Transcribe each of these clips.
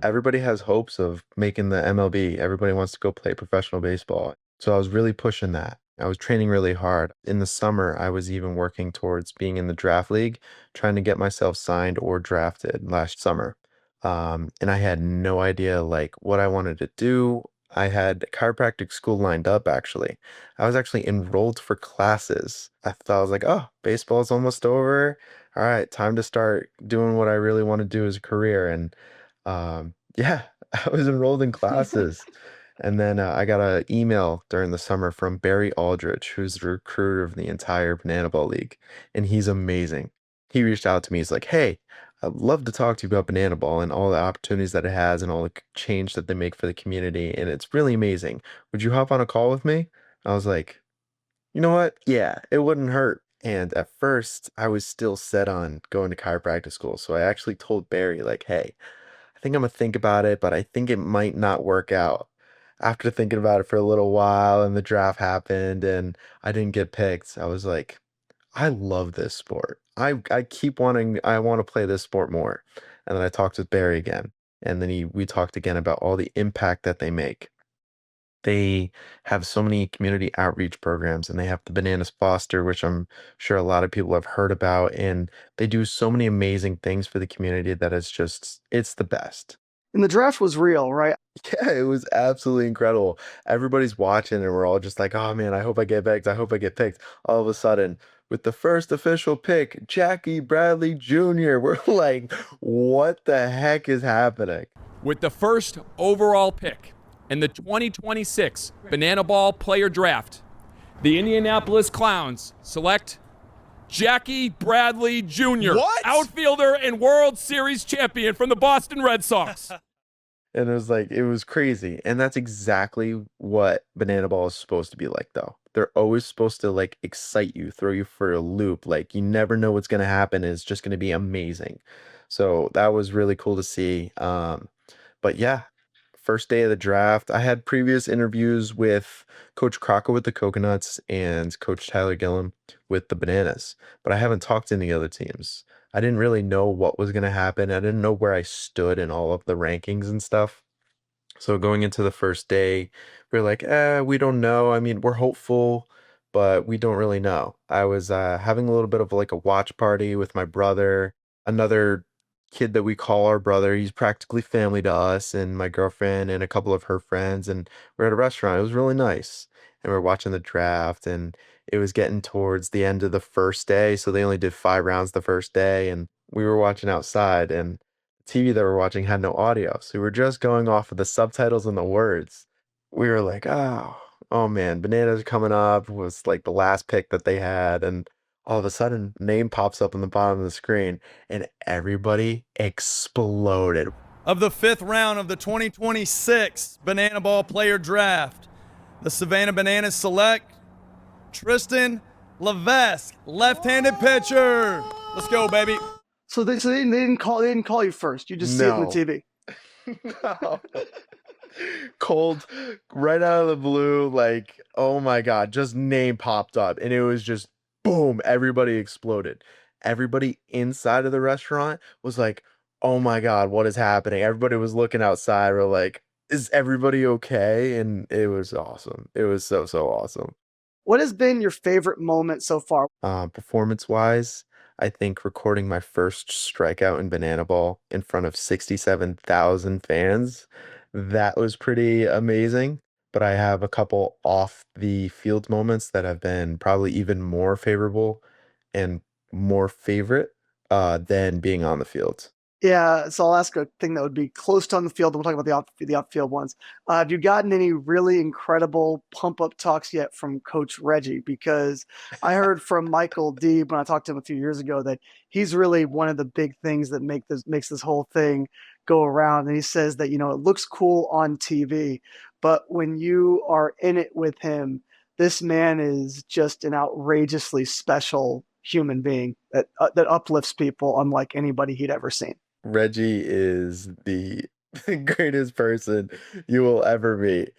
everybody has hopes of making the MLB. Everybody wants to go play professional baseball. So I was really pushing that. I was training really hard. In the summer, I was even working towards being in the draft league, trying to get myself signed or drafted last summer. And I had no idea like what I wanted to do. I had chiropractic school lined up actually. I was actually enrolled for classes. I thought I was like, oh, baseball's almost over. All right, time to start doing what I really want to do as a career. And yeah, I was enrolled in classes. And then I got an email during the summer from Barry Aldrich, who's the recruiter of the entire Banana Ball League. And he's amazing. He reached out to me. He's like, hey, I'd love to talk to you about Banana Ball and all the opportunities that it has and all the change that they make for the community. And it's really amazing. Would you hop on a call with me? I was like, you know what? Yeah, it wouldn't hurt. And at first, I was still set on going to chiropractic school. So I actually told Barry, like, hey, I think I'm gonna think about it, but I think it might not work out. After thinking about it for a little while and the draft happened and I didn't get picked, I was like, I love this sport. I keep wanting I want to play this sport more. And then I talked with Barry again. And then we talked again about all the impact that they make. They have so many community outreach programs and they have the Bananas Foster, which I'm sure a lot of people have heard about. And they do so many amazing things for the community that it's the best. And the draft was real, right? Yeah, it was absolutely incredible. Everybody's watching and we're all just like, oh man, I hope I get picked. I hope I get picked. All of a sudden, with the first official pick, Jackie Bradley Jr., we're like, what the heck is happening? With the first overall pick in the 2026 Banana Ball Player Draft, the Indianapolis Clowns select Jackie Bradley Jr., What? outfielder and World Series champion from the Boston Red Sox. And it was crazy. And that's exactly what Banana Ball is supposed to be like, though. They're always supposed to like excite you, throw you for a loop. Like you never know what's gonna happen. It's just gonna be amazing. So that was really cool to see. But yeah, first day of the draft, I had previous interviews with Coach Crocker with the Coconuts and Coach Tyler Gillum with the Bananas, but I haven't talked to any other teams. I didn't really know what was going to happen. I didn't know where I stood in all of the rankings and stuff. So going into the first day, we are like, we don't know. I mean, we're hopeful, but we don't really know. I was having a little bit of like a watch party with my brother, another kid that we call our brother. He's practically family to us, and my girlfriend and a couple of her friends. And we're at a restaurant. It was really nice. And we're watching the draft, and it was getting towards the end of the first day. So they only did 5 rounds the first day, and we were watching outside, and TV that we're watching had no audio. So we were just going off of the subtitles and the words. We were like, oh man, Bananas coming up was like the last pick that they had. And all of a sudden, name pops up on the bottom of the screen and everybody exploded. Of the 5th round of the 2026 Banana Ball Player Draft, the Savannah Bananas select Trystan Levesque, left-handed pitcher. Let's go, baby. So they didn't call you first. You just see it on the TV. No. Cold, right out of the blue, like, oh my God, just name popped up and it was just boom, everybody exploded. Everybody inside of the restaurant was like, oh my God, what is happening? Everybody was looking outside. We're like, is everybody okay? And it was awesome. It was so, so awesome. What has been your favorite moment so far? Performance wise, I think recording my first strikeout in Banana Ball in front of 67,000 fans, that was pretty amazing. But I have a couple off the field moments that have been probably even more favorable and more favorite than being on the field. Yeah, so I'll ask a thing that would be close to on the field, and we'll talk about the outfield ones. Have you gotten any really incredible pump up talks yet from Coach Reggie? Because I heard from Michael D when I talked to him a few years ago that he's really one of the big things that makes this whole thing go around. And he says that, it looks cool on TV, but when you are in it with him, this man is just an outrageously special human being that uplifts people unlike anybody he'd ever seen. Reggie is the greatest person you will ever meet.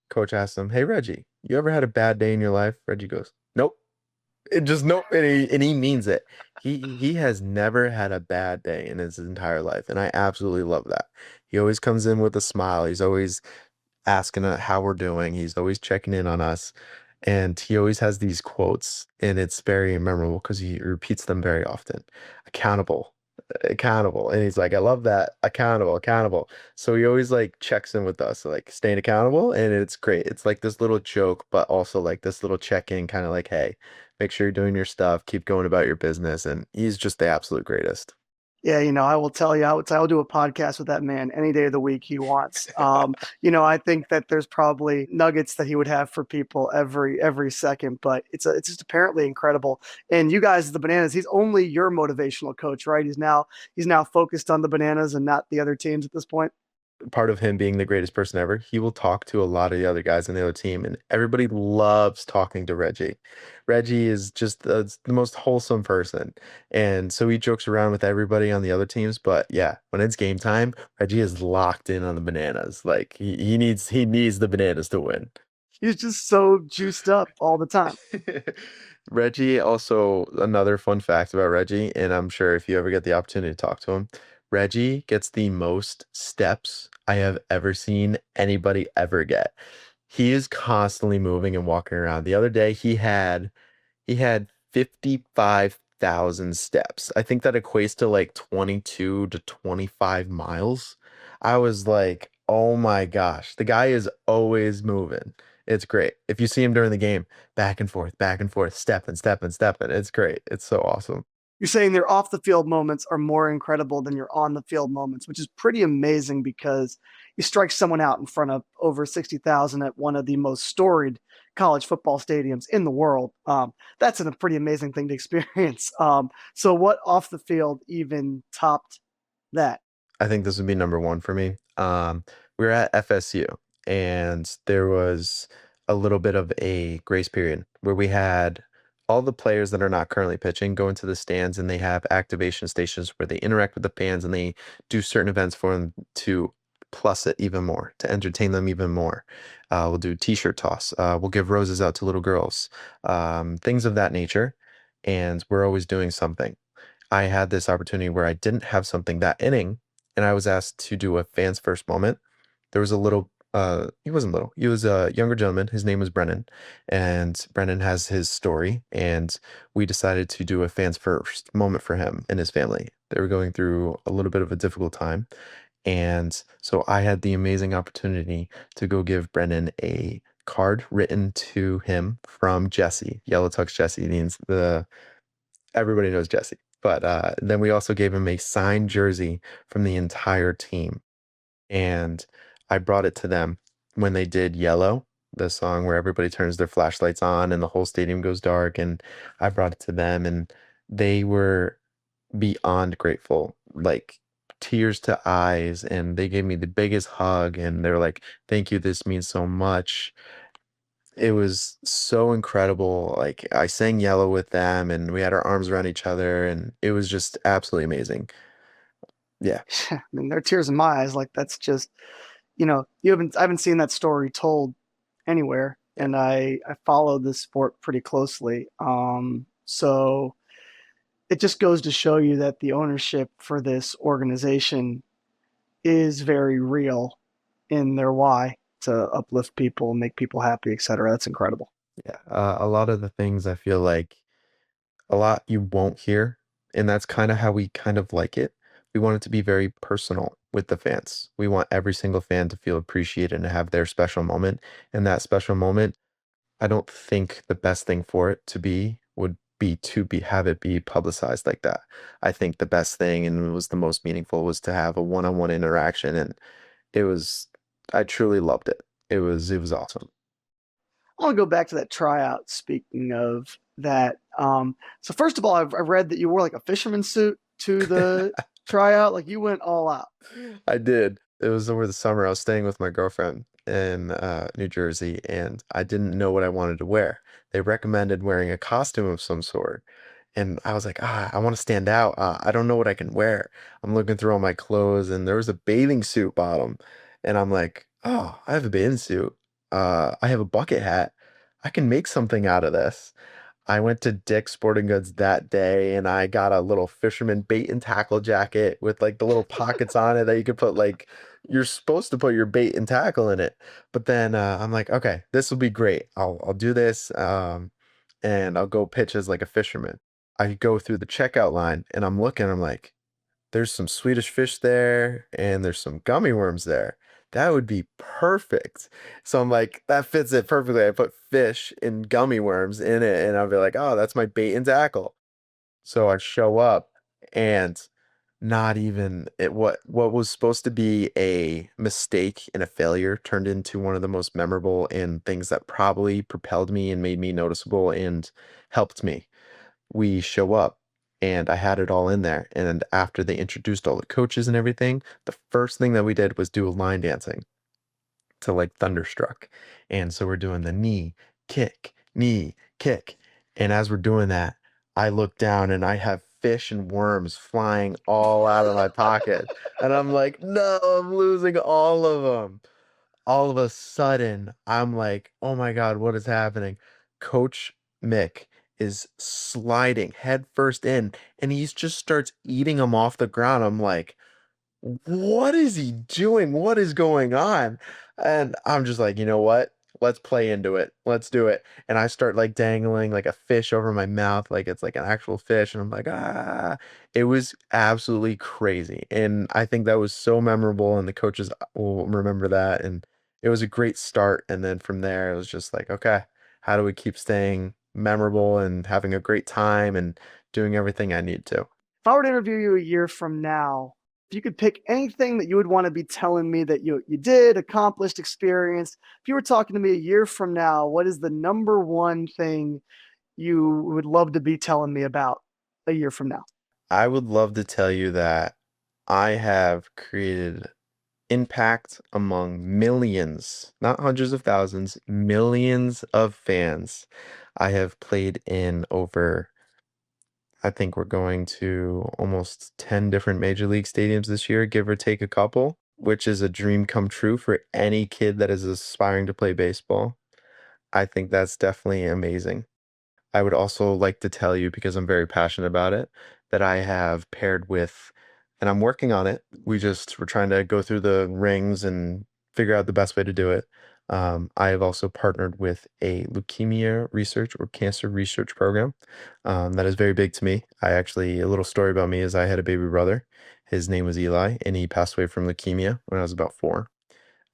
Coach asked him, hey, Reggie, you ever had a bad day in your life? Reggie goes, nope. It just nope. And he means it. He has never had a bad day in his entire life, and I absolutely love that. He always comes in with a smile. He's always asking how we're doing. He's always checking in on us. And he always has these quotes, and it's very memorable because he repeats them very often. Accountable, accountable. And he's like, I love that. Accountable, accountable. So he always like checks in with us, like staying accountable, and it's great. It's like this little joke, but also like this little check-in, kind of like, hey, make sure you're doing your stuff, keep going about your business. And he's just the absolute greatest. Yeah, I will tell you, I'll do a podcast with that man any day of the week he wants. I think that there's probably nuggets that he would have for people every second, but it's just apparently incredible. And you guys, the Bananas, he's only your motivational coach, right? He's now focused on the Bananas and not the other teams at this point. Part of him being the greatest person ever, he will talk to a lot of the other guys on the other team, and everybody loves talking to Reggie. Reggie is just the most wholesome person, and so he jokes around with everybody on the other teams. But yeah, when it's game time, Reggie is locked in on the Bananas. Like he needs the Bananas to win. He's just so juiced up all the time. Reggie, also another fun fact about Reggie, and I'm sure if you ever get the opportunity to talk to him, Reggie gets the most steps I have ever seen anybody ever get. He is constantly moving and walking around. The other day he had 55,000 steps. I think that equates to like 22 to 25 miles. I was like, oh my gosh, the guy is always moving. It's great. If you see him during the game, back and forth, stepping, stepping, stepping. It's great. It's so awesome. You're saying their off the field moments are more incredible than your on the field moments, which is pretty amazing because you strike someone out in front of over 60,000 at one of the most storied college football stadiums in the world. That's a pretty amazing thing to experience. So, what off the field even topped that? I think this would be number one for me. We were at FSU, and there was a little bit of a grace period where we had all the players that are not currently pitching go into the stands, and they have activation stations where they interact with the fans and they do certain events for them to plus it even more, to entertain them even more. We'll do t-shirt toss. We'll give roses out to little girls, things of that nature. And we're always doing something. I had this opportunity where I didn't have something that inning, and I was asked to do a fans first moment. There was a little, he wasn't little, he was a younger gentleman. His name was Brennan, and Brennan has his story, and we decided to do a fans first moment for him and his family. They were going through a little bit of a difficult time, and so I had the amazing opportunity to go give Brennan a card written to him from Jesse. Yellow Tux Jesse means everybody knows Jesse. But then we also gave him a signed jersey from the entire team. And I brought it to them when they did Yellow, the song where everybody turns their flashlights on and the whole stadium goes dark. And I brought it to them, and they were beyond grateful, like tears to eyes. And they gave me the biggest hug, and they're like, thank you. This means so much. It was so incredible. Like I sang Yellow with them, and we had our arms around each other, and it was just absolutely amazing. Yeah. I mean, there are tears in my eyes. Like that's just, I haven't seen that story told anywhere, and I follow this sport pretty closely. So it just goes to show you that the ownership for this organization is very real in their why to uplift people, make people happy, etc. That's incredible. Yeah. A lot of the things I feel like a lot you won't hear, and that's kind of how we kind of like it. We want it to be very personal with the fans. We want every single fan to feel appreciated and to have their special moment. And that special moment, I don't think the best thing for it to be would be to be have it be publicized like that. I think the best thing, and it was the most meaningful, was to have a one-on-one interaction, and it was I truly loved it. It was awesome. I want to go back to that tryout. Speaking of that, so first of all, I've read that you wore like a fisherman suit to the tryout. Like you went all out. I did. It was over the summer. I was staying with my girlfriend in New Jersey, and I didn't know what I wanted to wear. They recommended wearing a costume of some sort. And I was like, I want to stand out. I don't know what I can wear. I'm looking through all my clothes, and there was a bathing suit bottom. And I'm like, oh, I have a bathing suit. I have a bucket hat. I can make something out of this. I went to Dick's Sporting Goods that day and I got a little fisherman bait and tackle jacket with like the little pockets on it that you could put like you're supposed to put your bait and tackle in it. But then I'm like, okay, this will be great. I'll do this and I'll go pitch as like a fisherman. I go through the checkout line and I'm looking, I'm like, there's some Swedish fish there and there's some gummy worms there. That would be perfect. So I'm like, that fits it perfectly. I put fish and gummy worms in it, and I'll be like, oh, that's my bait and tackle. So I show up, and not even what was supposed to be a mistake and a failure turned into one of the most memorable and things that probably propelled me and made me noticeable and helped me. We show up and I had it all in there. And after they introduced all the coaches and everything, the first thing that we did was do a line dancing to like Thunderstruck. And so we're doing the knee, kick. And as we're doing that, I look down and I have fish and worms flying all out of my pocket. And I'm like, no, I'm losing all of them. All of a sudden, I'm like, oh my God, what is happening? Coach Mick is sliding head first in and he just starts eating them off the ground. I'm like, what is he doing? What is going on? And I'm just like, you know what? Let's play into it. Let's do it. And I start like dangling like a fish over my mouth, like it's like an actual fish. And I'm like, ah, it was absolutely crazy. And I think that was so memorable. And the coaches will remember that. And it was a great start. And then from there, it was just like, okay, how do we keep staying memorable and having a great time and doing everything I need to? If I were to interview you a year from now, if you could pick anything that you would want to be telling me that you did, accomplished, experienced, if you were talking to me a year from now, what is the number one thing you would love to be telling me about a year from now? I would love to tell you that I have created impact among millions, not hundreds of thousands, millions of fans. I have played in over, I think we're going to almost 10 different major league stadiums this year, give or take a couple, which is a dream come true for any kid that is aspiring to play baseball. I think that's definitely amazing. I would also like to tell you, because I'm very passionate about it, that I have paired with, and I'm working on it. We're trying to go through the rings and figure out the best way to do it. I have also partnered with a leukemia research or cancer research program that is very big to me. A little story about me is I had a baby brother. His name was Eli, and he passed away from leukemia when I was about 4.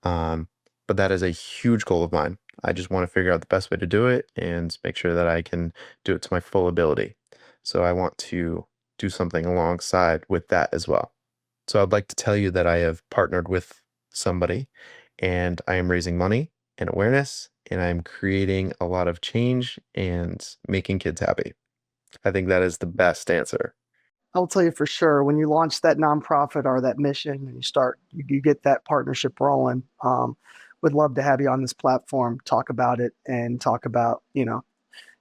Um, but that is a huge goal of mine. I just want to figure out the best way to do it and make sure that I can do it to my full ability. So I want to do something alongside with that as well. So I'd like to tell you that I have partnered with somebody and I am raising money and awareness and I'm creating a lot of change and making kids happy. I think that is the best answer. I'll tell you for sure when you launch that nonprofit or that mission and you get that partnership rolling. Would love to have you on this platform, talk about it and talk about,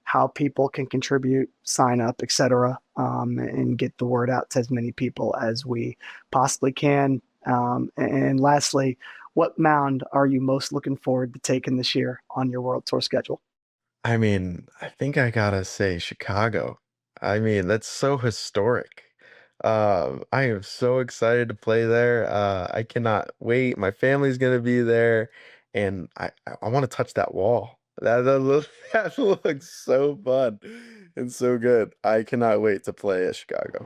how people can contribute, sign up, etc., and get the word out to as many people as we possibly can. And lastly, what mound are you most looking forward to taking this year on your World Tour schedule? I mean, I think I gotta say Chicago. I mean, that's so historic. I am so excited to play there. I cannot wait. My family's gonna be there, and I want to touch that wall. That looks that looks so fun and so good. I cannot wait to play at Chicago.